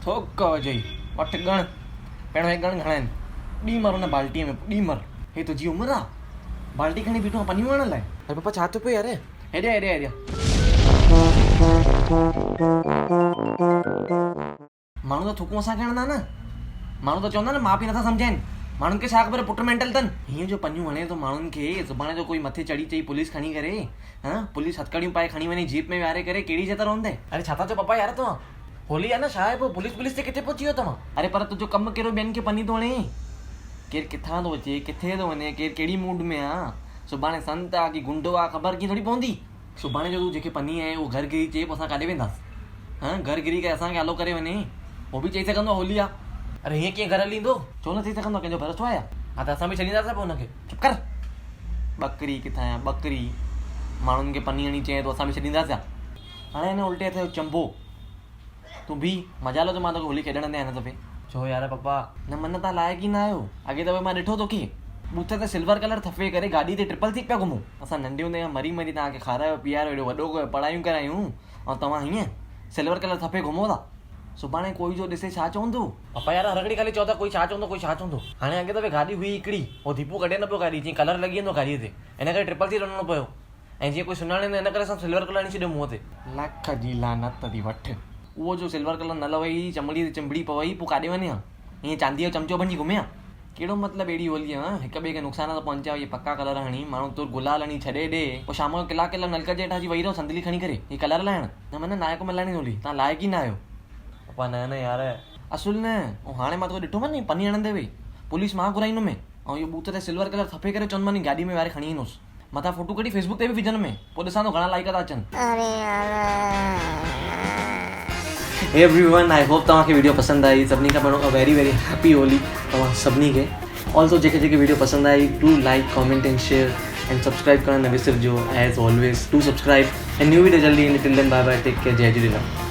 ठोक जई वठ गण पहिरियों हे गण घणा आहिनि ॾी मर हुन बाल्टीअ में ॾी मर हे तुंहिंजी उमिरि आहे बाल्टी खणी बीठो आहे पनियूं आणण लाइ अरे पप्पा छा थो पियो यार हेॾे हेॾे हेॾे माण्हू त थूकूं असांखे हणंदा न माण्हू त चवंदा न माउ पीउ नथा सम्झाइनि माण्हुनि खे छा ख़बर पुट मेंटल अथनि हीअं जो पनियूं हणे थो माण्हुनि खे सुभाणे जो कोई मथे चढ़ी चई पुलिस खणी करे हा पुलिस हथकड़ियूं पाए खणी वञे जीप में विहारे करे कहिड़ी जॻह रहंदे अरे छा था चओ पप्पा यार तव्हां होली आहे न छा आहे पोइ पुलिस ते किथे पहुची वियो तव्हां अरे पर तुंहिंजो कमु कहिड़ो ॿियनि खे पनी थो हणे केरु किथां थो अचे किथे थो वञे केरु कहिड़ी मूड में आहे सुभाणे संत आहे की गुंडो आहे ख़बर कीअं थोरी पवंदी सुभाणे जो तूं जेके पनी आहे उहो घर गिरी चए पोइ असां काॾे वेंदासीं हा घर गिरी करे असांखे हलो करे वञे उहो बि चई सघंदो आहे होली आहे अरे हीअं कीअं घर हली ईंदो छो न थी सघंदो कंहिंजो भरोसो आहे हा त असां बि छॾींदासीं पोइ हुनखे चुप कर बकरी किथां आहे बकरी माण्हुनि खे पनी हणी चए थो असां बि छॾींदासीं हाणे हिन उल्टे हथ जो चंबो तूं बि मज़ा लो त मां तोखे होली खेॾण ॾियां हिन दफ़े छो यार पप्पा न मन तव्हां लाइक़ु ई न आहियो अॻे दफ़े मां ॾिठो तोखे बूथ ते सिल्वर कलर थफे करे गाॾी ते ट्रिपल सीट पिया घुमूं असां नंढे हूंदे मरी मरी तव्हांखे खारायो पीआरियो एॾो वॾो कयो पढ़ायूं करायूं ऐं तव्हां हीअं सिल्वर कलर थफे घुमो था सुभाणे कोई जो ॾिसे छा चवंदो पप्पा यार हर घड़ी खाली चओ था कोई छा चवंदो हाणे अॻे दफ़े गाॾी हुई हिकिड़ी उहो दीपू कढे न पियो गाॾी जीअं कलर लॻी वेंदो गाॾीअ ते हिन करे ट्रिपल सीट वञिणो पियो ऐं जीअं कोई सुञाणे न हिन करे असां सिल्वर कलर हणी छॾियो मुंहं ते लख जी लानत थी वठ उहो जो सिल्वर कलर न लवई चमड़ी ते चिंबड़ी पवई पोइ काॾे वञे ईअं चांदीअ जो चमचो बणिजी घुमिया कहिड़ो मतिलबु अहिड़ी होली आहे हिक ॿिए खे नुक़सान त पहुचायो इहे पका कलर हणी माण्हू तुर गुलाल हणी छॾे ॾे पोइ शाम जो कलाक नलक जे हेठां अची वेही रहो संदली खणी करे हीअ कलर लाइण न मन नायक मलाइणी होली तव्हां लाइक़ु ई न आहियो पप्पा न यार असुल न ऐं हाणे मां तोखे ॾिठो मां पनी हणंदे वेई पुलिस मां घुराईंदुमि ऐं इहो बूथ ते सिल्वर कलर थपे करे चवंदुमि गाॾी में वारे खणी ईंदुसि मथां फोटो कढी फेसबुक ते बि विझंदुमि में पोइ ॾिसां थो घणा लाइक था अचनि हे एवरीवन आई होप तव्हांखे वीडियो पसंदि आई सभिनी खां पहिरियों वेरी वेरी हैप्पी होली तव्हां सभिनी खे ऑल्सो जेके वीडियो पसंदि I do like comment and share and subscribe करणु न विसरिजो एज ऑलवेज टू सब्सक्राइब ऐं न्यू वीडियो जल्दी ईंदी till then bye bye take care जय झूलेलाल